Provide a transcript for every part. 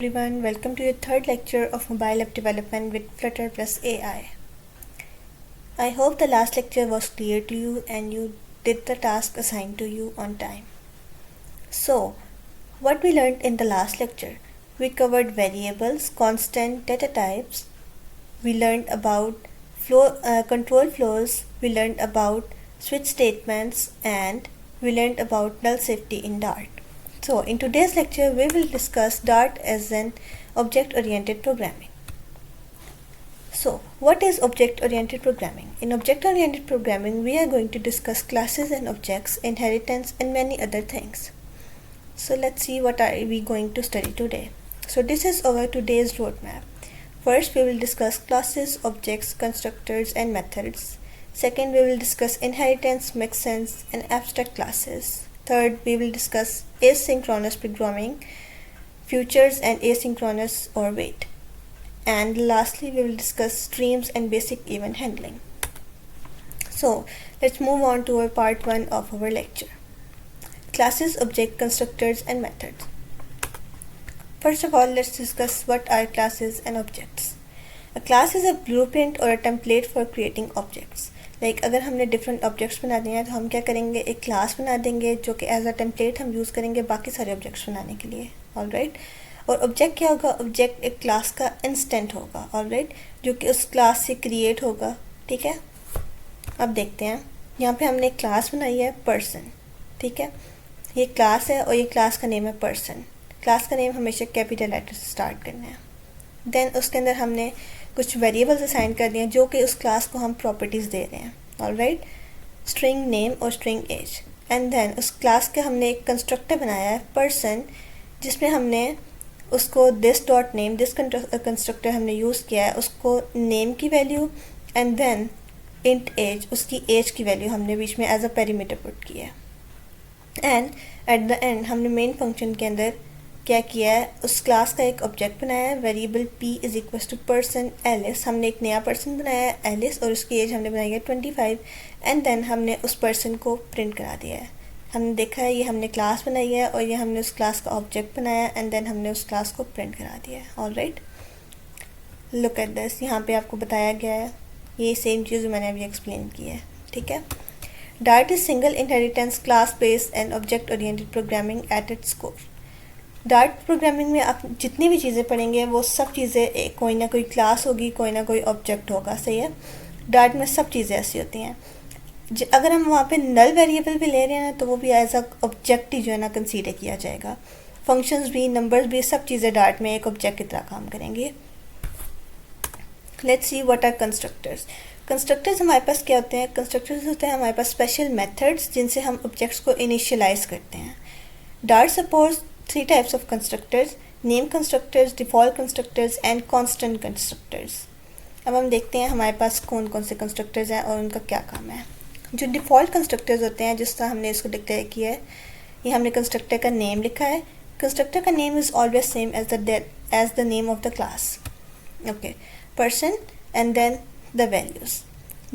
Everyone, welcome to your third lecture of mobile app development with Flutter plus AI. I hope the last lecture was clear to you and you did the task assigned to you on time. So, what we learned in the last lecture? We covered variables, constant, data types. We learned about control flows. We learned about switch statements and we learned about null safety in Dart. So, in today's lecture, we will discuss Dart as an object-oriented programming. So, what is object-oriented programming? In object-oriented programming, we are going to discuss classes and objects, inheritance, and many other things. So, let's see what are we going to study today. So, this is our today's roadmap. First, we will discuss classes, objects, constructors, and methods. Second, we will discuss inheritance, mixins, and abstract classes. Third, we will discuss asynchronous programming, futures and asynchronous or wait. And lastly, we will discuss streams and basic event handling. So, let's move on to our part 1 of our lecture. Classes, object, constructors, and methods. First of all, let's discuss what are classes and objects. A class is a blueprint or a template for creating objects. अगर हमने different objects बना दिए हैं तो हम क्या करेंगे, एक क्लास बना देंगे जो कि एज अ टेम्पलेट हम यूज़ करेंगे बाकी सारे ऑब्जेक्ट्स बनाने के लिए. ऑलराइट. और ऑब्जेक्ट क्या होगा? ऑब्जेक्ट एक क्लास का इंस्टेंट होगा. ऑलराइट. जो कि उस क्लास से क्रिएट होगा. ठीक है. अब देखते हैं. यहाँ पे हमने एक क्लास बनाई है पर्सन. ठीक है. ये क्लास है और ये क्लास का नेम है पर्सन. क्लास का नेम हमेशा कैपिटल लेटर से स्टार्ट करना है. देन उसके अंदर हमने कुछ वेरिएबल्स असाइन कर दिए हैं जो कि उस क्लास को हम प्रॉपर्टीज़ दे रहे हैं. ऑलराइट. स्ट्रिंग नेम और स्ट्रिंग एज. एंड देन उस क्लास के हमने एक कंस्ट्रक्टर बनाया है पर्सन, जिसमें हमने उसको this dot name, this constructor हमने यूज़ किया है, उसको नेम की value and then int age, उसकी एज की वैल्यू हमने बीच में एज अ पेरीमीटर पुट किया है. एंड एट द एंड हमने मेन फंक्शन के अंदर क्या किया है, उस क्लास का एक ऑब्जेक्ट बनाया है, variable p is equal to person Alice. हमने एक नया पर्सन बनाया है एलिस और उसकी एज हमने बनाई है 25 एंड देन हमने उस पर्सन को प्रिंट करा दिया है. हमने देखा है ये हमने क्लास बनाई है और ये हमने उस क्लास का ऑब्जेक्ट बनाया है एंड देन हमने उस क्लास को प्रिंट करा दिया है. ऑलराइट. Look at this. यहाँ पे आपको बताया गया है ये सेम चीज़ मैंने अभी एक्सप्लेन की है. ठीक है. Dart is single inheritance class based and object oriented programming at its core. Dart programming में आप जितनी भी चीज़ें पढ़ेंगे वो सब चीज़ें कोई ना कोई क्लास होगी, कोई ना कोई ऑब्जेक्ट होगा. सही है. डार्ट में सब चीज़ें ऐसी होती हैं. अगर हम वहाँ पे नल वेरिएबल भी ले रहे हैं तो वो भी एज अ ऑब्जेक्ट ही जो है ना कंसीडर किया जाएगा. फंक्शंस भी, नंबर्स भी, सब चीज़ें डार्ट में एक ऑब्जेक्ट की तरह काम करेंगे. Let's see what are constructors. Constructors हमारे पास क्या होते हैं? कंस्ट्रक्टर्स होते हैं हमारे पास स्पेशल मेथड्स जिनसे हम ऑब्जेक्ट्स को इनिशियलाइज करते हैं. Dart supports 3 types of constructors: name constructors, default constructors and constant constructors. अब हम देखते हैं हमारे पास कौन कौन से कंस्ट्रक्टर्स हैं और उनका क्या काम है. जो डिफ़ॉल्ट कंस्ट्रक्टर्स होते हैं, जिस तरह हमने इसको डिक्लेयर किया है, ये हमने कंस्ट्रक्टर का नेम लिखा है. कंस्ट्रक्टर का name is always same as the name of the class. Okay. Person and then the values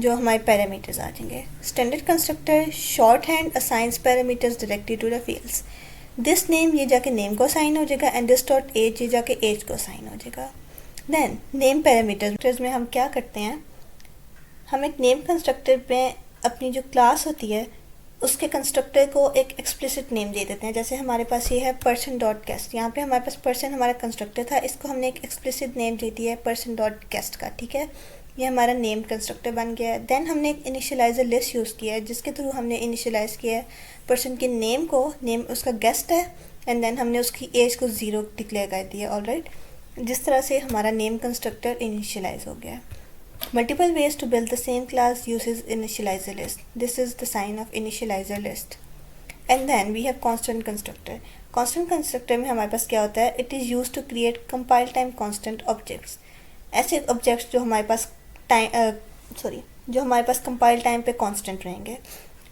जो हमारे पैरामीटर्स आ जाएंगे. Standard constructor shorthand assigns parameters directly to the fields. This name ये जाके name को assign हो जाएगा and this dot as ये जाके एज को असाइन हो जाएगा. देन नेम पैरामीटर्स में हम क्या करते हैं, हम एक नेम कंस्ट्रक्टर में अपनी जो क्लास होती है उसके कंस्ट्रक्टर को एक एक्सप्लिसिट नेम दे देते हैं. जैसे हमारे पास ये है पर्सन डॉट गेस्ट. यहाँ पे हमारे पास पर्सन हमारा कंस्ट्रक्टर था, इसको हमने एक एक्सप्लिसिट नेम दे दिया है पर्सन डॉट गेस्ट का. ठीक है. ये हमारा नेम कंस्ट्रक्टर बन गया है. देन हमने एक इनिशियलाइजर लिस्ट यूज़ किया है जिसके थ्रू हमने इनिशियलाइज़ किया है पर्सन के नेम को. नेम उसका गेस्ट है एंड देन हमने उसकी एज को 0 डिक्लेयर कर दिया. ऑलराइट. जिस तरह से हमारा नेम कंस्ट्रक्टर इनिशियलाइज हो गया. Multiple ways to build the same class uses initializer list. This is the sign of initializer list. And then we have constant constructor. Constant constructor में हमारे पास क्या होता है, it is use to create compile time constant objects. ऐसे objects जो हमारे पास जो हमारे पास कंपाइल टाइम पे कांस्टेंट रहेंगे.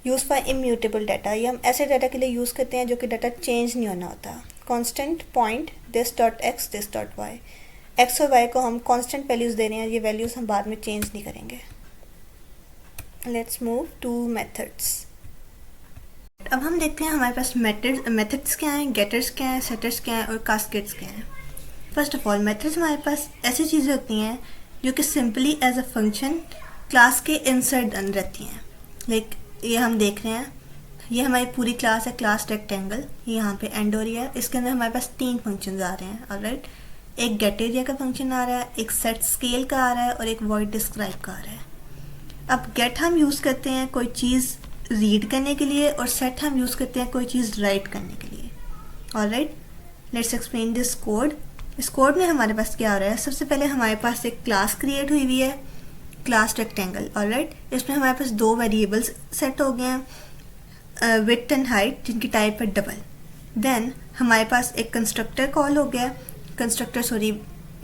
Use for immutable data. ये हम ऐसे डाटा के लिए यूज़ करते हैं जो कि डाटा चेंज नहीं होना होता. Constant point this dot x, this dot y. X और वाई को हम कांस्टेंट वैल्यूज़ दे रहे हैं. ये वैल्यूज़ हम बाद में चेंज नहीं करेंगे. Let's move two methods. अब हम देखते हैं हमारे पास मेथड्स क्या हैं, गेटर्स क्या हैं, सेटर्स क्या हैं और कास्केड्स क्या हैं. फर्स्ट ऑफ ऑल मेथड्स हमारे पास ऐसी चीज़ें होती हैं जो कि simply as a function class के इनसाइड डन रहती हैं। लाइक ये हम देख रहे हैं, ये हमारी पूरी क्लास है, क्लास रेक्टेंगल, ये यहाँ पे एंड हो रही है। इसके अंदर हमारे पास 3 फंक्शंस आ रहे हैं। ऑलराइट, एक गेट एरिया का फंक्शन आ रहा है, एक सेट स्केल का आ रहा है और एक वॉइड डिस्क्राइब का आ रहा है। अब गेट हम यूज़ करते हैं कोई चीज़ रीड करने के लिए और सेट हम यूज़ करते हैं कोई चीज़ राइट करने के लिए। Alright, let's explain this code. इस कोड में हमारे पास क्या हो रहा है, सबसे पहले हमारे पास एक क्लास क्रिएट हुई हुई है, क्लास रेक्टेंगल। ऑलराइट, इसमें हमारे पास 2 वेरिएबल्स सेट हो गए हैं, विड्थ एंड हाइट, जिनकी टाइप है डबल। देन हमारे पास एक कंस्ट्रक्टर कॉल हो गया,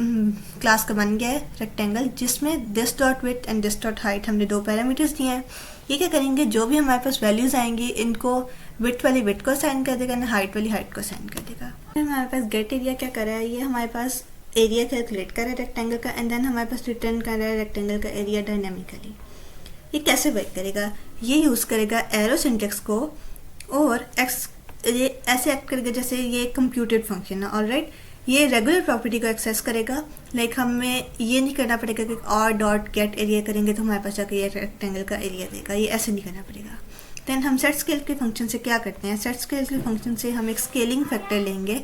क्लास का बन गया है रेक्टेंगल, जिसमें this dot width and this dot height हमने 2 पैरामीटर्स दिए हैं। ये क्या करेंगे, जो भी हमारे पास वैल्यूज़ आएंगी इनको विड्थ वाली विड्थ को असाइन कर देगा, हाइट वाली हाइट को असाइन कर देगा। हमारे पास गेट एरिया क्या कर रहा है, ये हमारे पास एरिया कैलकुलेट कर रहा है रेक्टेंगल का, एंड देन हमारे पास रिटर्न कर रहा है रेक्टेंगल का एरिया डायनामिकली। ये कैसे वर्क करेगा, ये यूज़ करेगा एरो सिंटेक्स को और ये ऐसे एक्ट करेगा जैसे ये कंप्यूटेड फंक्शन है। ऑलराइट, ये रेगुलर प्रॉपर्टी को एक्सेस करेगा। लाइक हमें ये नहीं करना पड़ेगा कि आर डॉट गेट एरिया करेंगे तो हमारे पास जाकर ये रेक्टेंगल का एरिया देगा, ये ऐसे नहीं करना पड़ेगा। देन हम सेट स्केल के फंक्शन से क्या करते हैं, सेट स्केल के फंक्शन से हम एक स्केलिंग फैक्टर लेंगे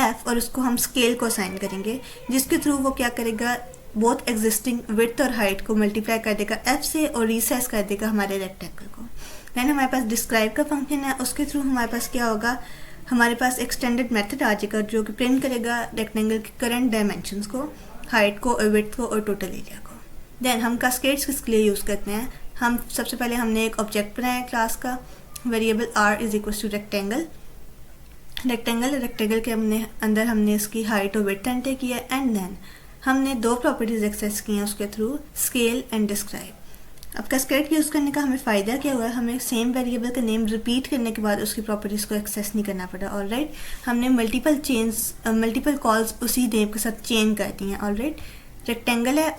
f और उसको हम स्केल को असाइन करेंगे, जिसके थ्रू वो क्या करेगा, बोथ एग्जिस्टिंग विड्थ और हाइट को मल्टीप्लाई कर देगा f से और रीसाइज कर देगा हमारे रेक्टेंगल को। देन हमारे पास डिस्क्राइब का फंक्शन है, उसके थ्रू हमारे पास क्या होगा, हमारे पास एक्सटेंडेड मेथड आ जाएगा जो कि प्रिंट करेगा रेक्टेंगल के करंट डायमेंशंस को, हाइट को और विड्थ को और टोटल एरिया को। देन हम कास्केड्स किसके लिए यूज़ करते हैं, हम सबसे पहले हमने एक ऑब्जेक्ट बनाया क्लास का, variable r is equal to rectangle के अंदर हमने इसकी हाइट और विड्थ एंटर किया, एंड देन हमने 2 प्रॉपर्टीज़ एक्सेस की हैं उसके थ्रू, स्केल एंड डिस्क्राइब। अब कैस्केड यूज़ करने का हमें फ़ायदा क्या हुआ है, हमें सेम वेरिएबल का नेम रिपीट करने के बाद उसकी प्रॉपर्टीज़ को एक्सेस नहीं करना पड़ा। ऑलराइट, हमने मल्टीपल कॉल्स उसी नेम के साथ चेंज कर दी हैं। ऑलराइट, रेक्टेंगल है,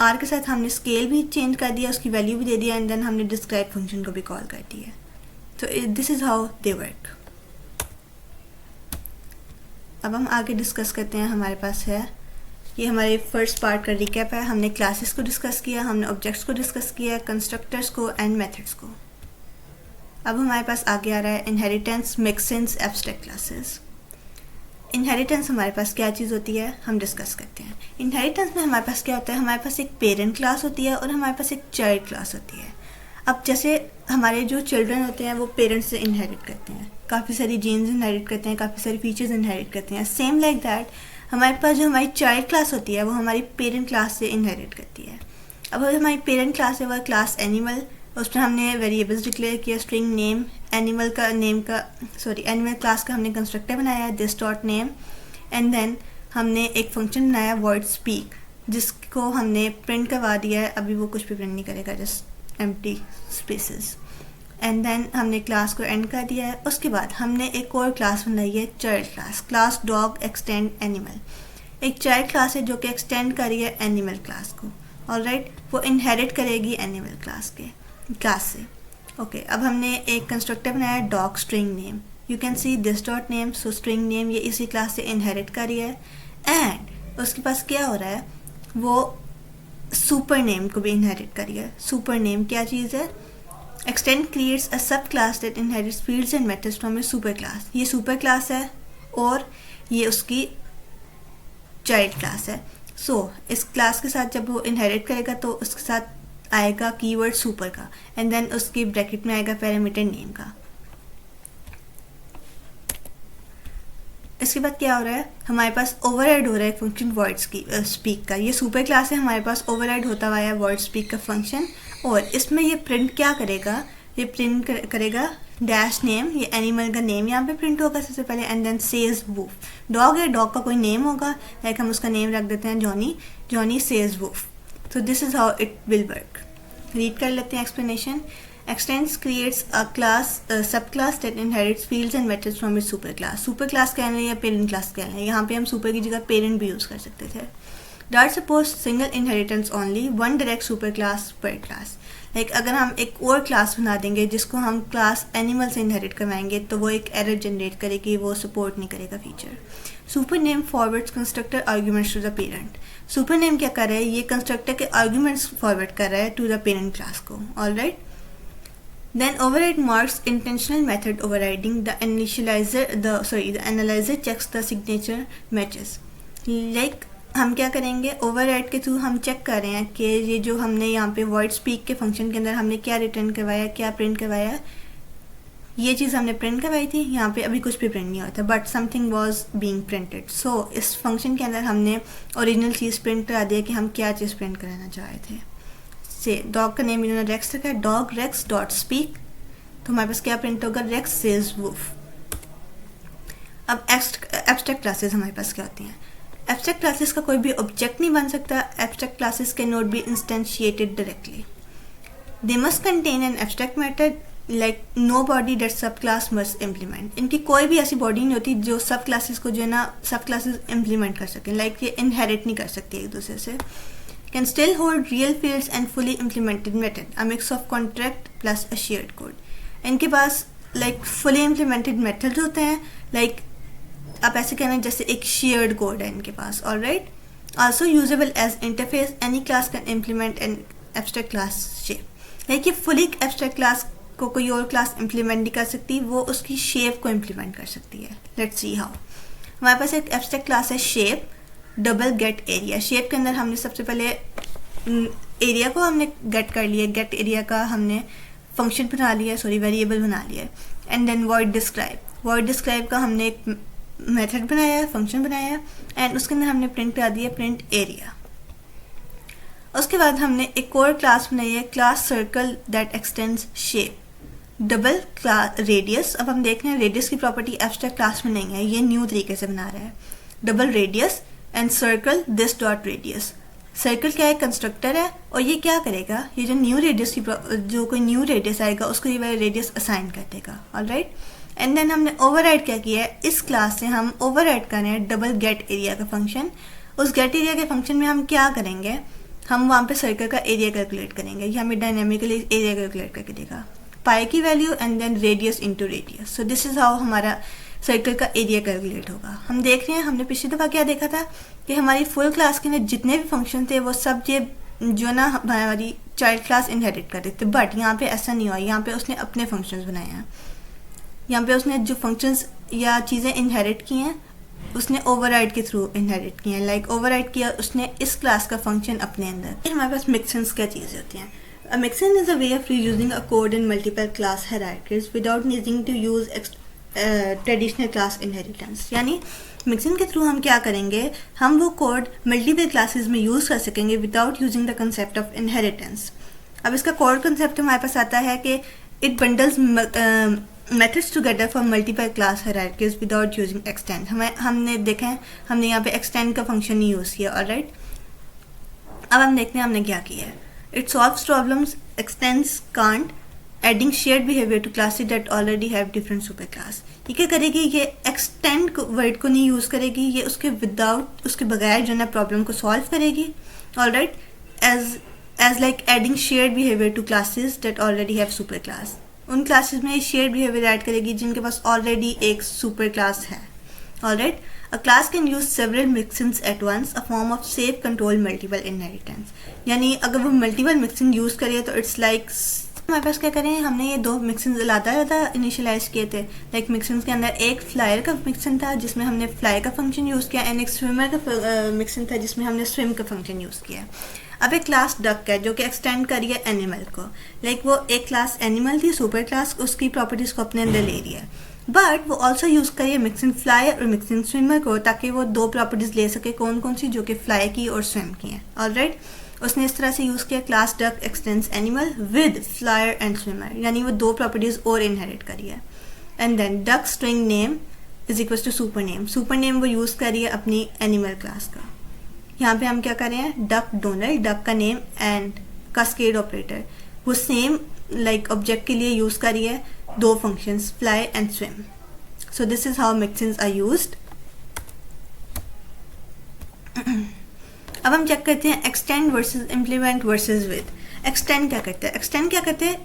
आर के साथ हमने स्केल भी चेंज कर दिया, उसकी वैल्यू भी दे दिया, एंड देन हमने डिस्क्राइब फंक्शन को भी कॉल कर दिया। तो this is how they work. अब हम आगे डिस्कस करते हैं। हमारे पास है, ये हमारे फर्स्ट पार्ट का रिकैप है। हमने क्लासेस को डिस्कस किया, हमने ऑब्जेक्ट्स को डिस्कस किया, कंस्ट्रक्टर्स को एंड मेथड्स को। अब हमारे पास आगे आ रहा है इनहेरिटेंस, मिक्सेंस, एब्स्ट्रैक्ट क्लासेस। इनहेरिटेंस हमारे पास क्या चीज़ होती है, हम डिस्कस करते हैं। इनहेरिटेंस में हमारे पास क्या होता है, हमारे पास एक पेरेंट क्लास होती है और हमारे पास एक चाइल्ड क्लास होती है। अब जैसे हमारे जो चिल्ड्रन होते हैं वो पेरेंट्स से इनहेरिट करते हैं, काफ़ी सारी जीन्स इनहेरिट करते हैं, काफ़ी सारी फीचर्स इनहेरिट करते हैं। सेम लाइक दैट हमारे पास जो हमारी चाइल्ड क्लास होती है वो हमारी पेरेंट क्लास से इनहेरिट करती है। अब हमारी पेरेंट क्लास है वह क्लास एनिमल, उसमें हमने वेरिएबल्स डिक्लेयर किया, स्ट्रिंग नेम, एनिमल क्लास का हमने कंस्ट्रक्टर बनाया this dot name, and then हमने एक फंक्शन बनाया वर्ड स्पीक, जिसको हमने प्रिंट करवा दिया है। अभी वो कुछ भी प्रिंट नहीं करेगा, just empty spaces. And then हमने क्लास को एंड कर दिया है। उसके बाद हमने एक और क्लास बनाई है child class, class dog extend animal. एक चाइल्ड क्लास है जो कि एक्सटेंड कर रही है एनिमल क्लास को। ऑलराइट, वो इनहेरिट करेगी एनिमल क्लास से। ओके, अब हमने एक कंस्ट्रक्टर बनाया dog string name, you can see this dot name, so string name ये इसी क्लास से इनहेरिट कर रही है। एंड उसके पास क्या हो रहा है, वो सुपर नेम को भी इनहेरिट कर रही है। सुपर नेम क्या चीज़ है, एक्सटेंड क्रिएट्स अ सब class that inherits fields and methods from A super class. ये सुपर क्लास है और ये उसकी चाइल्ड क्लास है। सो इस क्लास के साथ जब वो इनहेरिट करेगा तो उसके साथ आएगा कीवर्ड सुपर का, एंड देन उसकी ब्रैकेट में आएगा पैरामीटर नेम का। इसके बाद क्या हो रहा है, हमारे पास ओवरराइड हो रहा है फंक्शन वर्ड स्पीक का। ये सुपर क्लास है, हमारे पास ओवरराइड होता हुआ है वर्ड स्पीक का फंक्शन, और इसमें ये प्रिंट क्या करेगा, ये प्रिंट करेगा डैश नेम, ये एनिमल का नेम यहाँ पे प्रिंट होगा सबसे पहले, and then says woof. Dog है, डॉग का कोई नेम होगा, लाइक हम उसका नेम रख देते हैं जॉनी सेज वूफ। तो this is how it will work. Read कर लेते हैं explanation. Extends creates a class, subclass that inherits fields and methods from its superclass. Superclass कहना है या parent class कहना है, यहाँ पे हम super की जगह parent भी यूज़ कर सकते थे। Dart suppose single inheritance only, one direct superclass per class. Like अगर हम एक और क्लास बना देंगे जिसको हम क्लास एनिमल से इनहेरिट करवाएंगे तो वो एक एरर जनरेट करेगी, वो सपोर्ट नहीं करेगा feature. Super name forwards constructor arguments to the parent. Super name क्या कर रहा है, ये कंस्ट्रक्टर के आर्ग्यूमेंट्स फॉरवर्ड कर रहा है टू द पेरेंट क्लास को. Alright. Then override marks intentional method overriding. The analyzer checks the signature matches. Like हम क्या करेंगे, ओवरराइड के थ्रू हम चेक कर रहे हैं कि ये जो हमने यहाँ पे void speak के फंक्शन के अंदर हमने क्या रिटर्न करवाया, क्या प्रिंट करवाया, ये चीज़ हमने प्रिंट करवाई थी, यहाँ पे अभी कुछ भी प्रिंट नहीं होता, but something was being printed. So इस फंक्शन के अंदर हमने ओरिजिनल चीज़ प्रिंट करा दिया कि हम क्या चीज़ प्रिंट कराना चाह रहे थे. से डॉग का नेम इन्होंने रेक्स रखा है, डॉग रेक्स डॉट स्पीक. तो हमारे पास क्या प्रिंट होगा, रेक्स सेज वुफ. अब एब्स्ट्रैक्ट क्लासेस हमारे पास क्या होती हैं. एब्स्ट्रैक्ट क्लासेस का कोई भी ऑब्जेक्ट नहीं बन सकता. Abstract classes can not be instantiated directly. They must contain an abstract method like no body that subclass must implement. इनकी कोई भी ऐसी बॉडी नहीं होती जो सब क्लासेस को जो है ना सब क्लासेस इम्प्लीमेंट कर सकें. लाइक ये इनहेरिट नहीं कर सकती एक दूसरे से. Can still hold real fields and fully implemented method, a mix of contract plus a shared code. इनके पास like fully implemented methods होते हैं, like आप ऐसे कहना जैसे एक shared code है इनके पास. Alright. Also usable as interface, any class can implement an abstract class shape. Like ये fully abstract class को कोई और class implement नहीं कर सकती, वो उसकी shape को implement कर सकती है. Let's see how. हमारे पास एक abstract class है shape. Double get area. Shape के अंदर हमने सबसे पहले एरिया को हमने गेट कर लिया, गेट एरिया का हमने फंक्शन बना लिया, वेरिएबल बना लिया. एंड देन वॉइड डिस्क्राइब का हमने एक मेथड बनाया, फंक्शन बनाया, एंड उसके अंदर हमने प्रिंट करा दिया प्रिंट एरिया. उसके बाद हमने एक और क्लास बनाई है, class circle that x tends shape. Double class radius. अब हम देख रहे हैं रेडियस की प्रॉपर्टी एब्स्ट्रैक्ट क्लास में नहीं है, ये न्यू तरीके से बना रहा है. Double radius and circle this dot radius. Circle क्या है, कंस्ट्रक्टर है, और ये क्या करेगा, ये जो न्यू रेडियस की जो कोई न्यू रेडियस आएगा उसको ये वाला रेडियस असाइन कर देगा. ऑलराइट. एंड देन हमने ओवरराइड क्या किया है, इस क्लास से हम ओवरराइड कर रहे हैं डबल गेट एरिया का फंक्शन. उस गेट एरिया के फंक्शन में हम क्या करेंगे, हम वहाँ पे सर्कल का एरिया कैलकुलेट करेंगे. ये हमें डायनेमिकली एरिया कैलकुलेट करके देगा, पाई की value and then radius into radius. So this is how हमारा सर्कल का एरिया कैलकुलेट होगा. हम देख रहे हैं, हमने पिछली दफ़ा क्या देखा था कि हमारी फुल क्लास के अंदर जितने भी फंक्शन थे वो सब ये जो ना हमारी चाइल्ड क्लास इनहेरिट कर रहे थे. बट यहाँ पे ऐसा नहीं हुआ. यहाँ पे उसने अपने फंक्शंस बनाए हैं. यहाँ पे उसने जो फंक्शंस या चीज़ें इनहेरिट की हैं उसने ओवरराइड के थ्रू इनहेरिट की हैं. लाइक ओवरराइड किया उसने इस क्लास का फंक्शन अपने अंदर. फिर हमारे पास मिक्सन्स क्या चीज़ें होती हैं. A mixin is a way of reusing a code in multiple class hierarchies without needing to use traditional class inheritance. यानी मिक्सिंग के थ्रू हम क्या करेंगे, हम वो कोड मल्टीपल क्लासेस में यूज़ कर सकेंगे without using the concept of inheritance. अब इसका कोड कंसेप्ट हमारे पास आता है कि it bundles methods together for multiple class hierarchies without using extend. हमने देखा है, हमने यहाँ पे एक्सटेंड का फंक्शन नहीं यूज़ किया. ऑलराइट. अब हम देखते हैं हमने क्या किया है. It solves problems extends can't adding shared behaviour to classes that already have different super class. ये क्या करेगी, ये एक्सटेंड वर्ड को नहीं यूज़ करेगी, ये उसके बगैर जो है ना प्रॉब्लम को सॉल्व करेगी. Alright. As like adding shared behaviour to classes that already have super class. उन क्लासेस में शेयर्ड बिहेवियर ऐड करेगी जिनके पास ऑलरेडी एक सुपर क्लास है. Alright. A class can use several mixins at once, a form of safe control multiple inheritance. यानी अगर वो मल्टीपल मिक्सिंग यूज़ करिए तो इट्स लाइक हमारे पास क्या करें, हमने ये दो मिक्सिंग ज़्यादा इनिशियलाइज किए थे. लाइक मिक्सिंग के अंदर एक फ्लायर का मिक्सिंग था जिसमें हमने फ्लाई का फंक्शन यूज़ किया, एंड एक स्विमर का मिक्सिंग था जिसमें हमने स्विम का फंक्शन यूज़ किया. अब एक क्लास डक है जो कि एक्सटेंड करिए एनिमल को. लाइक वो एक क्लास एनिमल थी, सुपर क्लास, उसकी प्रॉपर्टीज़ को अपने अंदर ले लिया. बट वो ऑल्सो यूज़ करिए मिक्सिंग फ्लाई और मिक्सिंग स्विमर को, ताकि वो दो प्रॉपर्टीज़ ले सके. कौन कौन सी, जो कि फ्लाई की और स्विम की हैं. ऑलराइट. उसने इस तरह से यूज़ किया class duck extends animal with flyer and swimmer, यानी वो दो प्रॉपर्टीज़ और इनहेरिट करिए. And then duck string name is equal to super name. Super name वो यूज़ करिए अपनी एनिमल क्लास का. यहाँ पे हम क्या कर रहे हैं, डक डोनल्ड, डक का नेम एंड कास्केड ऑपरेटर वो सेम लाइक ऑब्जेक्ट के लिए यूज़ करिए दो functions fly and swim. So this is how mixins are used. अब हम चेक करते हैं extend versus implement versus with. Extend क्या करते हैं, एक्सटेंड क्या करते हैं,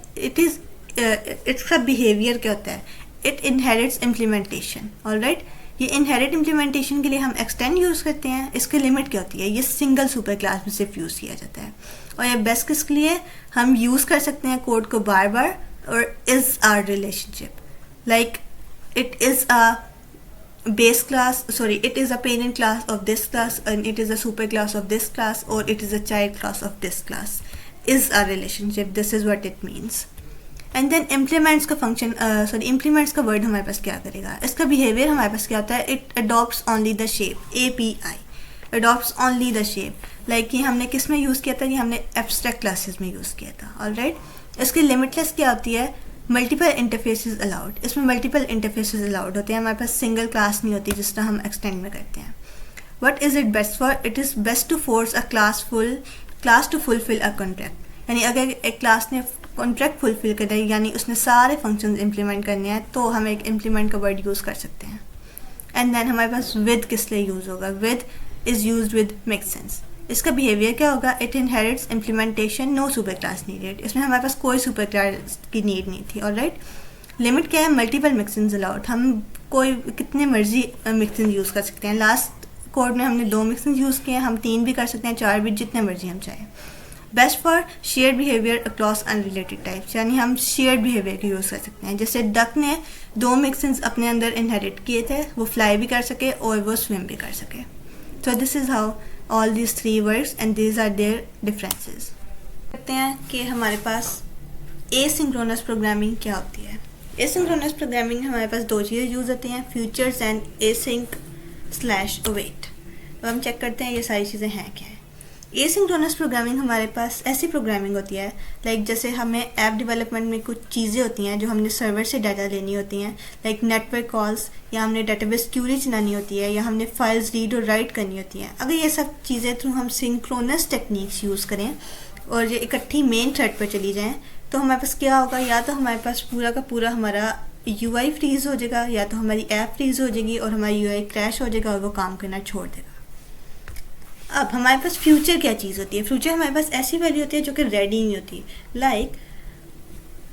इसका बिहेवियर क्या होता है, इट इनहेरिट्स इम्प्लीमेंटेशन. ऑलराइट. ये इनहेरिट इम्प्लीमेंटेशन के लिए हम एक्सटेंड यूज़ करते हैं. इसकी लिमिट क्या होती है? ये सिंगल सुपर क्लास में सिर्फ यूज़ किया जाता है. और ये बेस्ट किसके लिए? हम यूज़ कर सकते हैं कोड को बार बार. और is are relationship, like it is a base class, it is a parent class of this class and it is a super class of this class, or it is a child class of this class. Is a relationship, this is what it means. And then implements का function, implements का word हमारे पास क्या करेगा? इसका behavior हमारे पास क्या होता है? It adopts only the shape, API, adopts only the shape. Like ये हमने किस में यूज़ किया था? ये हमने abstract classes में यूज़ किया था. Alright, इसकी limitless क्या होती है? Multiple interfaces allowed. इसमें मल्टीपल इंटरफेसेस अलाउड होते हैं. हमारे पास सिंगल क्लास नहीं होती जिस तरह हम एक्सटेंड में करते हैं. What is it best for? It is best to force a class to fulfil a contract. यानी अगर एक क्लास ने कॉन्ट्रैक्ट फुलफिल कर दिया, यानी उसने सारे फंक्शंस इंप्लीमेंट करने हैं, तो हम एक इम्प्लीमेंट का वर्ड यूज़ कर सकते हैं. एंड देन हमारे पास विद किस लिए यूज़ होगा? With is use with make sense. इसका बिहेवियर क्या होगा? It inherits implementation, no super class needed. इसमें हमारे पास कोई सुपर क्लास की नीड नहीं थी. ऑलराइट, लिमिट क्या है? Multiple mixing allowed. हम कोई कितने मर्जी मिक्सिंग यूज़ कर सकते हैं. लास्ट कोड में हमने 2 मिक्सिंग यूज़ किए हैं, हम 3 भी कर सकते हैं, 4 भी, जितने मर्जी हम चाहें. Best for shared behaviour across unrelated types. यानी हम शेयर्ड बिहेवियर का यूज़ कर सकते हैं. जैसे डक ने 2 मिक्सिंग्स अपने अंदर इनहेरिट किए थे, वो फ्लाई भी कर सके और वो स्विम भी कर सके. So this is how all these 3 words and these are their differences. कहते हैं कि हमारे पास asynchronous programming क्या होती है. asynchronous programming हमारे पास 2 चीज़ें यूज़ होती हैं, futures and async/await. तो हम चेक करते हैं ये सारी चीज़ें हैं क्या है. एसिंक्रोनस प्रोग्रामिंग हमारे पास ऐसी प्रोग्रामिंग होती है, लाइक जैसे हमें ऐप डेवलपमेंट में कुछ चीज़ें होती हैं जो हमने सर्वर से डाटा लेनी होती हैं, लाइक नेटवर्क कॉल्स, या हमने डेटाबेस क्यूरी चलानी होती है, या हमने फाइल्स रीड और राइट करनी होती हैं. अगर ये सब चीज़ें थ्रू हम सिंक्रोनस टेक्निक्स यूज़ करें और ये इकट्ठी मेन थ्रेड पर चली जाएँ, तो हमारे पास क्या होगा? या तो हमारे पास पूरा का पूरा हमारा UI फ्रीज़ हो जाएगा, या तो हमारी ऐप फ्रीज़ हो जाएगी और हमारी UI क्रैश हो जाएगा और वो काम करना छोड़ देगा. अब हमारे पास फ्यूचर क्या चीज़ होती है? फ्यूचर हमारे पास ऐसी वैल्यू होती है जो कि रेडी नहीं होती. लाइक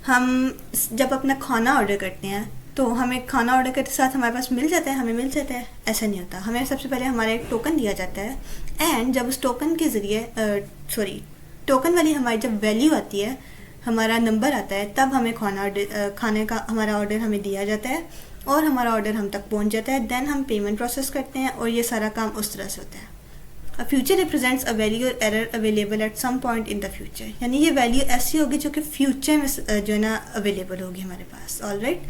हम जब अपना खाना ऑर्डर करते हैं तो हमें खाना ऑर्डर करते साथ हमारे पास मिल जाता है, हमें मिल जाता है, ऐसा नहीं होता. हमें सबसे पहले हमारा एक टोकन दिया जाता है, एंड जब उस टोकन के ज़रिए टोकन वाली हमारी जब वैल्यू आती है, हमारा नंबर आता है, तब हमें खाने का हमारा ऑर्डर हमें दिया जाता है और हमारा ऑर्डर हम तक पहुंच जाता है. देन हम पेमेंट प्रोसेस करते हैं और ये सारा काम उस तरह से होता है. A future represents a value or error available at some point in the future. यानी ये वैल्यू ऐसी होगी जो कि फ्यूचर में जो है ना अवेलेबल होगी हमारे पास. ऑल राइट,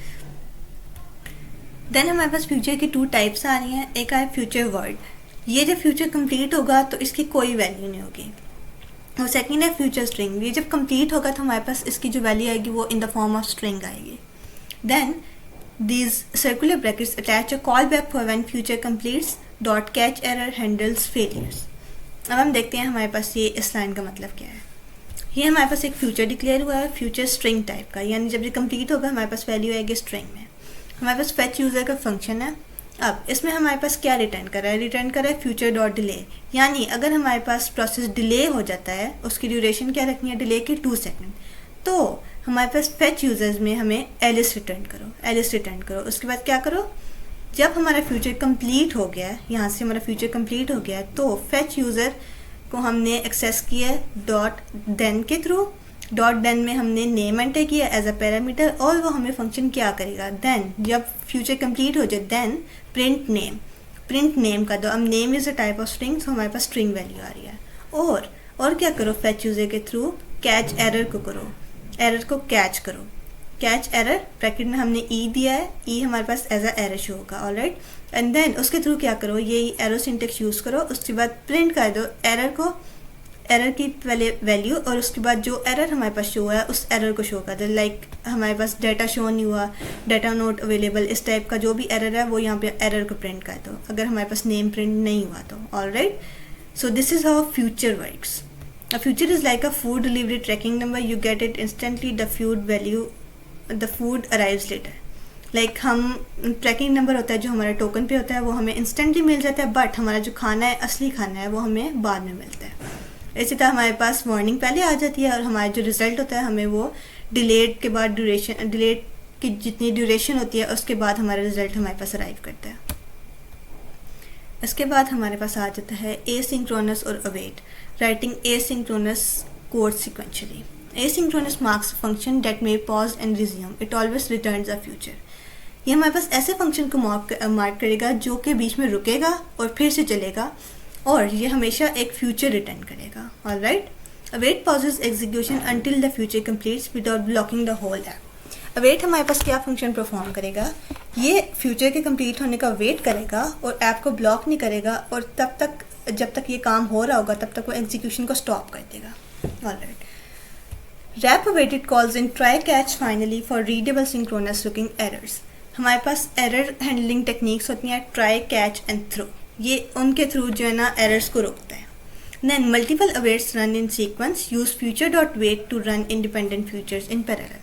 देन हमारे पास फ्यूचर की 2 टाइप्स आ रही हैं. एक है फ्यूचर वर्ड. ये जब फ्यूचर कंप्लीट होगा तो इसकी कोई वैल्यू नहीं होगी. और सेकेंड है फ्यूचर स्ट्रिंग. ये जब कंप्लीट होगा तो हमारे पास इसकी जो वैल्यू आएगी वो in the form of string आएगी. Then these circular brackets attach a callback for when future completes dot catch error handles failures. अब हम देखते हैं हमारे पास ये इस लाइन का मतलब क्या है. ये हमारे पास एक फ्यूचर डिक्लेयर हुआ है, फ्यूचर स्ट्रिंग टाइप का, यानी जब ये कंप्लीट होगा हमारे पास वैल्यू आएगी स्ट्रिंग में. हमारे पास फेच यूज़र का फंक्शन है. अब इसमें हमारे पास क्या रिटर्न कर रहा है? रिटर्न कर रहा है फ्यूचर डॉट डिले. यानी अगर हमारे पास प्रोसेस डिले हो जाता है, उसकी ड्यूरेशन क्या रखनी है? डिले की 2 सेकेंड. तो हमारे पास फेच यूज़र्स में हमें एलिस रिटर्न करो. उसके बाद क्या करो? जब हमारा फ्यूचर कंप्लीट हो गया है, यहाँ से हमारा फ्यूचर कंप्लीट हो गया है, तो फेच यूज़र को हमने एक्सेस किया है डॉट देन के थ्रू. डॉट देन में हमने नेम एंटर किया एज अ पैरामीटर, और वो हमें फंक्शन क्या करेगा? देन जब फ्यूचर कंप्लीट हो जाए, देन प्रिंट नेम का दो. अब name is a type of string, तो हमारे पास स्ट्रिंग वैल्यू आ रही है. और क्या करो? फेच यूज़र के थ्रू कैच एरर को करो, एरर को कैच करो. कैच एरर ब्रैकेट में हमने ई दिया है, ई हमारे पास एज अ एरर शो होगा. ऑलराइट, एंड देन उसके थ्रू क्या करो? ये एरो सिंटेक्स यूज़ करो. उसके बाद प्रिंट कर दो एरर की पहले वैल्यू, और उसके बाद जो एरर हमारे पास शो हुआ है उस एरर को शो कर दो. लाइक हमारे पास डाटा शो नहीं हुआ, डाटा नॉट अवेलेबल, इस टाइप का जो भी एरर है वो यहाँ पे एरर को प्रिंट कर दो, अगर हमारे पास नेम प्रिंट नहीं हुआ तो. Alright, so this is how future works. A future is like a food delivery tracking number. You get it instantly. The food arrives later. Like हम ट्रैकिंग नंबर होता है जो हमारा टोकन पे होता है, वो हमें इंस्टेंटली मिल जाता है, बट हमारा जो खाना है, असली खाना है, वो हमें बाद में मिलता है. इसी तरह हमारे पास वार्निंग पहले आ जाती है, और हमारा जो रिजल्ट होता है हमें वो डिलेड के बाद डिलेड की जितनी ड्यूरेशन होती है उसके बाद हमारा रिजल्ट हमारे पास अराइव करता है. इसके बाद हमारे पास आ जाता है एसिंक्रोनस और await, writing asynchronous code sequentially. Asynchronous marks a function that may pause and resume. It always returns a future. ये हमारे पास ऐसे फंक्शन को मार्क करेगा जो कि बीच में रुकेगा और फिर से चलेगा, और ये हमेशा एक फ्यूचर रिटर्न करेगा. Alright. Await pauses execution until the future completes without blocking the whole app. Await हमारे पास क्या फंक्शन परफॉर्म करेगा, ये फ्यूचर के कंप्लीट होने का वेट करेगा और ऐप को ब्लॉक नहीं करेगा, और तब तक जब तक ये काम हो रहा होगा तब तक वो एग्जीक्यूशन को स्टॉप कर देगा. Alright. Wrap awaited calls in try catch finally for readable synchronous looking errors. हमारे पास एरर हैंडलिंग टेक्निक्स होती हैं ट्राई, कैच एंड थ्रो. ये उनके थ्रू जो है ना एरर्स को रोकता है. Then multiple awaits run in sequence. Use future.wait to run independent futures in parallel.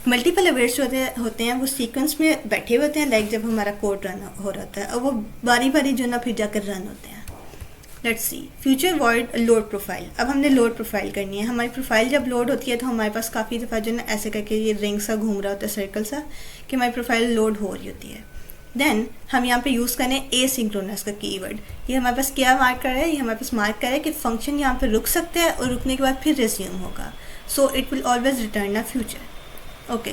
Multiple awaits होते हैं वो सीक्वेंस में बैठे होते हैं, लाइक जब हमारा कोड रन हो रहा होता है, और वो बारी बारी जो ना फिर जाकर रन होते हैं. Let's see. Future void load profile. अब हमने लोड प्रोफाइल करनी है. हमारी प्रोफाइल जब लोड होती है तो हमारे पास काफ़ी दफ़ा जो ना ऐसे करके ये रिंग सा घूम रहा होता है, सर्कल सा, कि हमारी प्रोफाइल लोड हो रही होती है. देन हम यहाँ पे यूज़ करें एसिंक्रोनस का कीवर्ड. ये हमारे पास क्या मार्क कर रहा है, ये हमारे पास मार्क कर रहा है कि फंक्शन यहाँ पे रुक सकता है और रुकने के बाद फिर रिज्यूम होगा. So it will always return a future. Okay.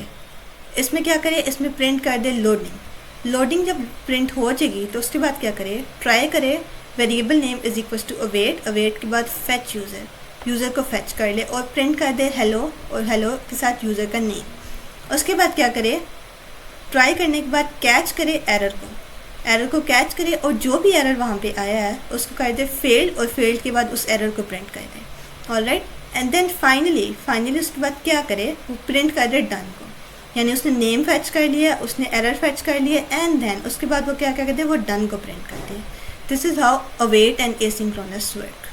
इसमें क्या करें, इसमें प्रिंट कर दे लोडिंग. लोडिंग जब प्रिंट हो जाएगी तो उसके बाद क्या करें, ट्राई करें variable name is equal to await. Await के बाद फेच यूज़र, यूज़र को फेच कर ले और प्रिंट कर दे हेलो, और हेलो के साथ यूज़र का नेम. उसके बाद क्या करे, ट्राई करने के बाद कैच करे एरर को कैच करे, और जो भी एरर वहाँ पे आया है उसको कर दे फेल्ड, और फेल्ड के बाद उस एरर को प्रिंट कर दे. ऑलराइट. एंड देन फाइनली उसके बाद क्या करे, वो प्रिंट कर दे डन को. यानी उसने नेम फैच कर लिया, उसने एरर फैच कर लिया, एंड देन उसके बाद वो क्या क्या करते हैं, वो डन को प्रिंट करते हैं. This is how await and asynchronous work.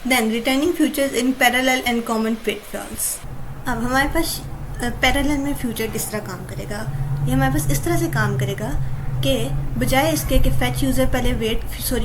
Then returning futures in parallel and common pitfalls. अब हमारे पास पैरेलल में फ्यूचर किस तरह काम करेगा, ये हमारे पास इस तरह से काम करेगा कि बजाय इसके कि फैच यूज़र पहले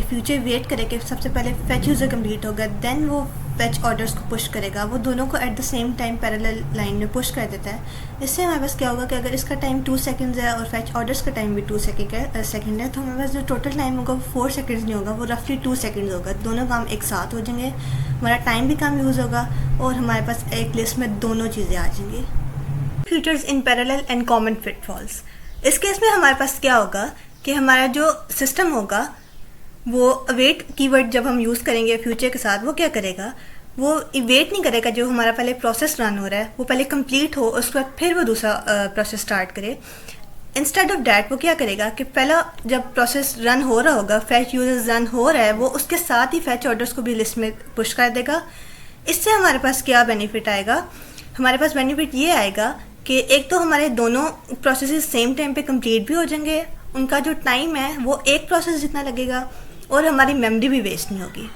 फ्यूचर वेट करे कि सबसे पहले फैच यूज़र कंप्लीट होगा, देन वो फैच ऑर्डर्स को पुश करेगा, वो दोनों को at the same time parallel line में पुश कर देता है. इससे हमारे पास क्या होगा कि अगर इसका टाइम 2 सेकंड्स है और फैच ऑर्डर्स का टाइम भी 2 सेकंड है, तो हमारे पास जो टोटल टाइम होगा वो 4 सेकंड्स नहीं होगा, वो रफली 2 सेकंड्स होगा. दोनों काम एक साथ हो जाएंगे, हमारा टाइम भी कम यूज़ होगा, और हमारे पास एक लिस्ट में दोनों चीज़ें आ जाएंगी. Futures in parallel and common pitfalls. इस केस में हमारे पास क्या होगा कि हमारा जो सिस्टम होगा वो अवेट कीवर्ड जब हम यूज़ करेंगे फ्यूचर के साथ, वो क्या करेगा, वो वेट नहीं करेगा जो हमारा पहले प्रोसेस रन हो रहा है वो पहले कंप्लीट हो, उसके बाद फिर वो दूसरा प्रोसेस स्टार्ट करे. इंस्टेड ऑफ डैट वो क्या करेगा कि पहला जब प्रोसेस रन हो रहा होगा, फैच यूजर्स रन हो रहा है, वो उसके साथ ही फैच ऑर्डर्स को भी लिस्ट में पुश कर देगा. इससे हमारे पास क्या बेनिफिट आएगा, हमारे पास बेनिफिट ये आएगा कि एक तो हमारे दोनों प्रोसेसेस सेम टाइम पे कंप्लीट भी हो जाएंगे, उनका जो टाइम है वो एक प्रोसेस जितना लगेगा, और हमारी मेमोरी भी वेस्ट नहीं होगी.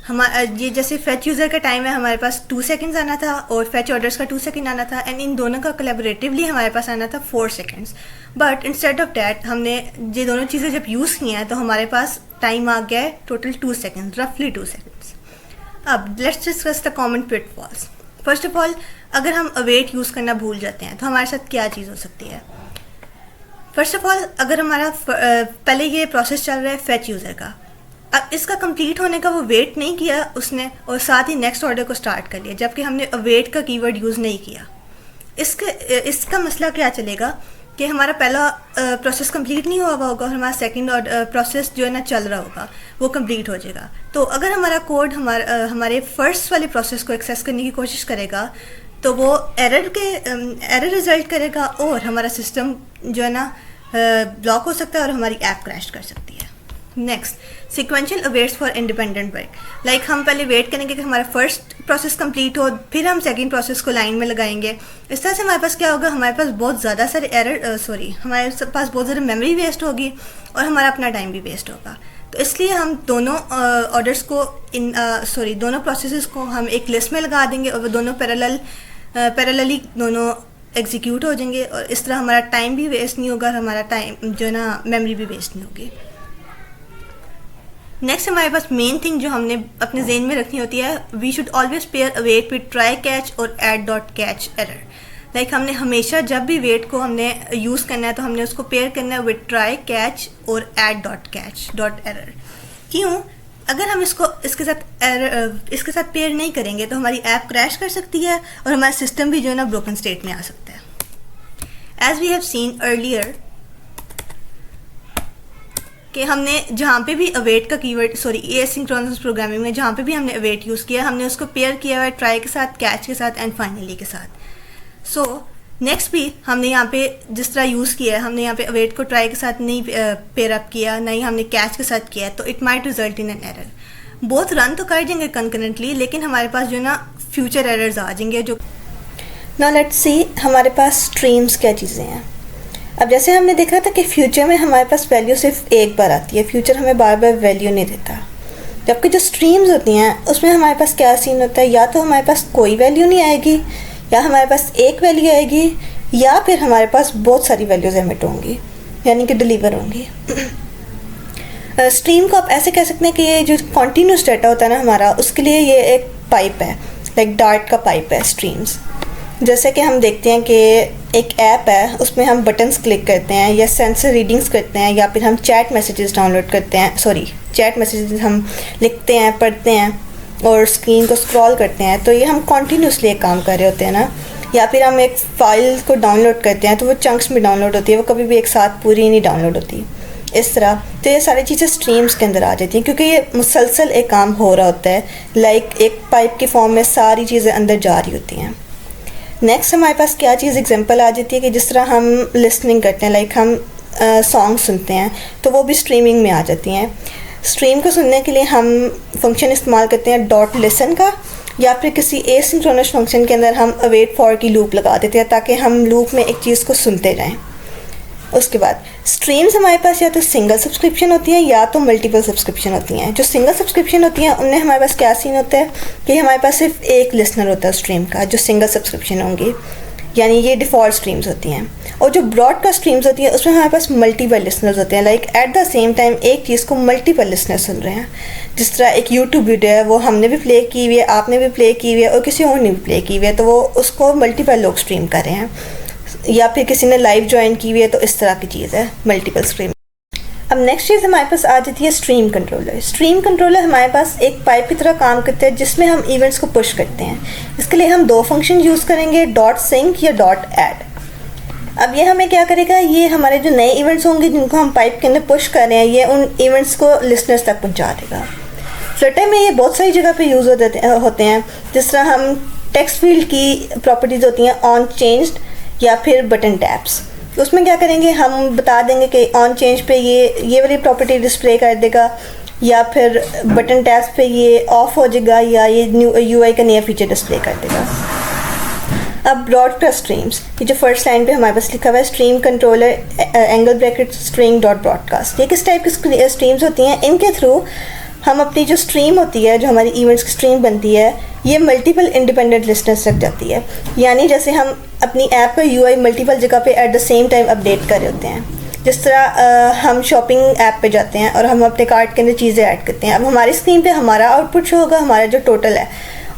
हमारा ये जैसे फैच यूज़र का टाइम है हमारे पास 2 सेकंड्स आना था, और फैच ऑर्डर्स का 2 सेकंड आना था, एंड इन दोनों का कोलैबोरेटिवली हमारे पास आना था 4 seconds. But instead of that हमने ये दोनों चीज़ें जब यूज़ किया है तो हमारे पास टाइम आ गया है टोटल 2 सेकंड्स, रफली 2 सेकंड्स. अब let's discuss the common pitfalls. First of all, अगर हम अवेट यूज़ करना भूल जाते हैं तो हमारे साथ क्या चीज़ हो सकती है. फर्स्ट ऑफ ऑल, अगर हमारा पहले ये प्रोसेस चल रहा है फैच यूज़र का, अब इसका कंप्लीट होने का वो वेट नहीं किया उसने, और साथ ही नेक्स्ट ऑर्डर को स्टार्ट कर लिया, जबकि हमने अवेट का कीवर्ड यूज़ नहीं किया. इसका मसला क्या चलेगा कि हमारा पहला प्रोसेस कंप्लीट नहीं हुआ होगा और हमारा सेकंड प्रोसेस जो है ना चल रहा होगा वो कंप्लीट हो जाएगा. तो अगर हमारा कोड हमारे फर्स्ट वाले प्रोसेस को एक्सेस करने की कोशिश करेगा तो वो एरर रिजल्ट करेगा, और हमारा सिस्टम जो है ना ब्लॉक हो सकता है और हमारी ऐप क्रैश कर सकती है. Next, sequential awaits for independent work. Like हम पहले वेट करेंगे कि हमारा फर्स्ट प्रोसेस कंप्लीट हो, फिर हम सेकंड प्रोसेस को लाइन में लगाएंगे. इस तरह से हमारे पास क्या होगा, हमारे पास बहुत ज़्यादा सारे हमारे पास बहुत ज़्यादा मेमोरी वेस्ट होगी और हमारा अपना टाइम भी वेस्ट होगा. तो इसलिए हम दोनों ऑर्डर्स को दोनों प्रोसेसेस को हम एक लिस्ट में लगा देंगे, और वो दोनों पैरेलली दोनों एग्जीक्यूट हो जाएंगे, और इस तरह हमारा टाइम भी वेस्ट नहीं होगा, हमारा टाइम जो है ना मेमोरी भी वेस्ट नहीं होगी. नेक्स्ट हमारे पास मेन थिंग जो हमने अपने जेन में रखनी होती है, we should always pair await with try catch और add dot catch error. Like हमने हमेशा जब भी वेट को हमने यूज़ करना है तो हमने उसको पेयर करना है विद ट्राई, कैच और add dot catch dot error. क्यों? अगर हम इसको इसके साथ पेयर नहीं करेंगे तो हमारी ऐप क्रैश कर सकती है और हमारा सिस्टम भी जो है ना ब्रोकन स्टेट में आ सकता है। As we have seen earlier कि हमने जहाँ पे भी अवेट का कीवर्ड एसिंक्रोनस प्रोग्रामिंग में जहाँ पे भी हमने अवेट यूज़ किया हमने उसको पेयर किया हुआ है ट्राई के साथ, कैच के साथ एंड फाइनली के साथ। सो नेक्स्ट भी हमने यहाँ पे जिस तरह यूज़ किया है, हमने यहाँ पे अवेट को ट्राई के साथ नहीं पेयर अप किया, नहीं हमने कैच के साथ किया, तो it might result in an error. Both run तो कर देंगे कंकरेंटली, लेकिन हमारे पास जो ना फ्यूचर एरर्स आ जाएंगे। जो नाउ लेट्स सी हमारे पास स्ट्रीम्स क्या चीज़ें हैं। अब जैसे हमने देखा था कि फ्यूचर में हमारे पास वैल्यू सिर्फ एक बार आती है, फ्यूचर हमें बार बार वैल्यू नहीं देता। जबकि जो स्ट्रीम्स होती हैं उसमें हमारे पास क्या सीन होता है, या तो हमारे पास कोई वैल्यू नहीं आएगी, या हमारे पास एक वैल्यू आएगी, या फिर हमारे पास बहुत सारी वैल्यूज़ एमिट होंगी, यानी कि डिलीवर होंगी। स्ट्रीम को आप ऐसे कह सकते हैं कि ये जो कॉन्टीन्यूस डाटा होता है ना हमारा, उसके लिए ये एक पाइप है, लाइक डार्ट का पाइप है स्ट्रीम्स। जैसे कि हम देखते हैं कि एक ऐप है, उसमें हम बटन्स क्लिक करते हैं या सेंसर रीडिंग्स करते हैं, या फिर हम चैट मैसेजेस डाउनलोड करते हैं, चैट मैसेजेस हम लिखते हैं, पढ़ते हैं और स्क्रीन को स्क्रॉल करते हैं, तो ये हम कॉन्टीन्यूसली एक काम कर रहे होते हैं ना। या फिर हम एक फ़ाइल को डाउनलोड करते हैं तो वो चंक्स में डाउनलोड होती है, वो कभी भी एक साथ पूरी नहीं डाउनलोड होती इस तरह। तो ये सारी चीज़ें स्ट्रीम्स के अंदर आ जाती हैं क्योंकि ये मुसलसल एक काम हो रहा होता है, लाइक एक पाइप की फॉर्म में सारी चीज़ें अंदर जा रही होती हैं। नेक्स्ट हमारे पास क्या चीज़ एग्जांपल आ जाती है कि जिस तरह हम लिसनिंग करते हैं, लाइक हम सॉन्ग सुनते हैं, तो वो भी स्ट्रीमिंग में आ जाती हैं। स्ट्रीम को सुनने के लिए हम फंक्शन इस्तेमाल करते हैं डॉट लिसन का, या फिर किसी एसिंक्रोनस फंक्शन के अंदर हम अवेट फॉर की लूप लगा देते हैं ताकि हम लूप में एक चीज़ को सुनते रहें। उसके बाद स्ट्रीम्स हमारे पास या तो सिंगल सब्सक्रिप्शन होती हैं या तो मल्टीपल सब्सक्रिप्शन होती हैं। जो सिंगल सब्सक्रिप्शन होती हैं उनमें हमारे पास क्या सीन होता है कि हमारे पास सिर्फ एक लिसनर होता है स्ट्रीम का, जो सिंगल सब्सक्रिप्शन होंगी, यानी ये डिफ़ॉल्ट स्ट्रीम्स होती हैं। और जो ब्रॉडकास्ट स्ट्रीम्स होती हैं उसमें हमारे पास मल्टीपल लिसनर्स होते हैं, like at the same time एक चीज़ को मल्टीपल लिसनर सुन रहे हैं। जिस तरह एक यूट्यूब वीडियो है, वो हमने भी प्ले की हुई है, आपने भी प्ले की हुई है और किसी और ने भी प्ले की हुई है, तो वो उसको मल्टीपल लोग स्ट्रीम कर रहे हैं, या फिर किसी ने लाइव ज्वाइन की हुई है, तो इस तरह की चीज़ है मल्टीपल स्ट्रीम। अब नेक्स्ट चीज़ हमारे पास आ जाती है स्ट्रीम कंट्रोलर। स्ट्रीम कंट्रोलर हमारे पास एक पाइप की तरह काम करते हैं जिसमें हम इवेंट्स को पुश करते हैं। इसके लिए हम दो फंक्शन यूज़ करेंगे, डॉट सिंक या डॉट ऐड। अब ये हमें क्या करेगा, ये हमारे जो नए इवेंट्स होंगे जिनको हम पाइप के अंदर पुश कर रहे हैं, ये उन इवेंट्स को लिसनर्स तक पहुंचा देगा। फ्लटर में ये बहुत सारी जगह पे यूज़ होते हैं, जिस तरह हम टेक्स्ट फील्ड की प्रॉपर्टीज़ होती हैं ऑन चेंज्ड या फिर बटन टैप्स। उसमें क्या करेंगे, हम बता देंगे कि ऑन चेंज पे ये वाली प्रॉपर्टी डिस्प्ले कर देगा, या फिर बटन टैप्स पे ये ऑफ हो जाएगा, या ये न्यू यूआई का नया फीचर डिस्प्ले कर देगा। अब ब्रॉडकास्ट स्ट्रीम्स, ये जो फर्स्ट लाइन पे हमारे पास लिखा हुआ है stream controller angle bracket string dot broadcast, ये किस टाइप की स्ट्रीम्स होती हैं? इनके थ्रू हम अपनी जो स्ट्रीम होती है, जो हमारी इवेंट्स की स्ट्रीम बनती है, ये मल्टीपल इंडिपेंडेंट लिसनर्स तक जाती है। यानी जैसे हम अपनी ऐप का यूआई मल्टीपल जगह पे at the same time update कर रहे होते हैं। जिस तरह हम शॉपिंग ऐप पे जाते हैं और हम अपने कार्ट के अंदर चीज़ें ऐड करते हैं, अब हमारी स्क्रीन पे हमारा आउटपुट शो होगा, हमारा जो टोटल है,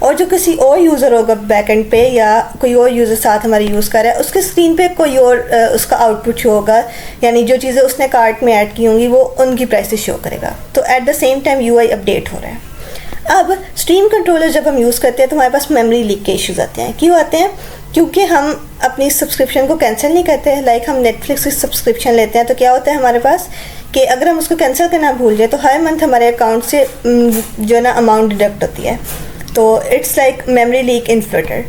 और जो किसी और यूज़र होगा बैकएंड पे या कोई और यूज़र साथ हमारे यूज़ कर रहा है, उसके स्क्रीन पे कोई और उसका आउटपुट शो होगा, यानी जो चीज़ें उसने कार्ट में ऐड की होंगी वो उनकी प्राइसेस शो करेगा। तो at the same time UI update हो रहा है। अब स्ट्रीम कंट्रोलर जब हम यूज़ करते हैं तो हमारे पास मेमोरी लीक के इश्यूज़ आते हैं। क्यों आते हैं? क्योंकि हम अपनी सब्सक्रिप्शन को कैंसिल नहीं करते हैं। लाइक हम नेटफ्लिक्स की सब्सक्रिप्शन लेते हैं तो क्या होता है हमारे पास कि अगर हम उसको कैंसिल करना भूल जाए तो हर मंथ हमारे अकाउंट से जो है ना अमाउंट डिडक्ट होती है। तो it's like memory leak in Flutter.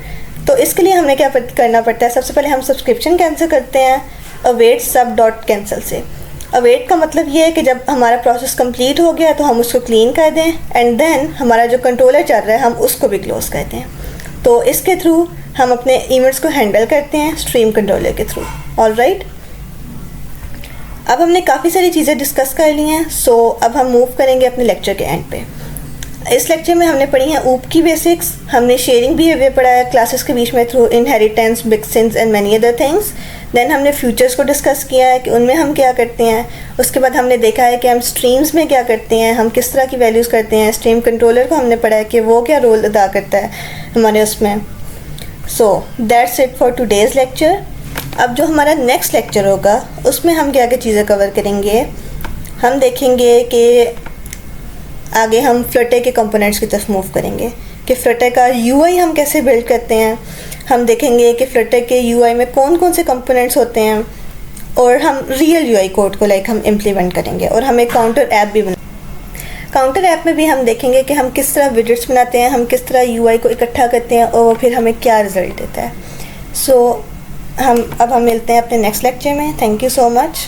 तो इसके लिए हमें क्या करना पड़ता है, सबसे पहले हम सब्सक्रिप्शन कैंसिल करते हैं अवेट सब डॉट कैंसिल से। अवेट का मतलब ये है कि जब हमारा प्रोसेस कंप्लीट हो गया तो हम उसको क्लीन कर दें, एंड देन हमारा जो कंट्रोलर चल रहा है हम उसको भी क्लोज कर दें। तो इसके थ्रू हम अपने इवेंट्स को हैंडल करते हैं स्ट्रीम कंट्रोलर के थ्रू। ऑलराइट, अब हमने काफ़ी सारी चीज़ें डिस्कस कर ली हैं, सो अब हम मूव करेंगे अपने लेक्चर के एंड पे। इस लेक्चर में हमने पढ़ी हैं ऊप की बेसिक्स, हमने शेयरिंग बिहेवियर पढ़ा है क्लासेस के बीच में through inheritance, mixins and many other things. Then हमने फ्यूचर्स को डिस्कस किया है कि उनमें हम क्या करते हैं। उसके बाद हमने देखा है कि हम स्ट्रीम्स में क्या करते हैं, हम किस तरह की वैल्यूज़ करते हैं। स्ट्रीम कंट्रोलर को हमने पढ़ा है कि वो क्या रोल अदा करता है हमारे उसमें। So that's it for today's lecture. अब जो हमारा नेक्स्ट लेक्चर होगा उसमें हम क्या क्या चीज़ें कवर करेंगे। हम देखेंगे कि आगे हम फ्लटर के कंपोनेंट्स की तरफ मूव करेंगे कि फ्लटर का यूआई हम कैसे बिल्ड करते हैं। हम देखेंगे कि फ्लटर के यूआई में कौन कौन से कंपोनेंट्स होते हैं और हम रियल यूआई कोड को हम इम्प्लीमेंट करेंगे। और हम एक काउंटर ऐप भी काउंटर ऐप में भी हम देखेंगे कि हम किस तरह विजेट्स बनाते हैं, हम किस तरह यूआई को इकट्ठा करते हैं और फिर हमें क्या रिज़ल्ट देता है। सो हम मिलते हैं अपने नेक्स्ट लेक्चर में। Thank you so much.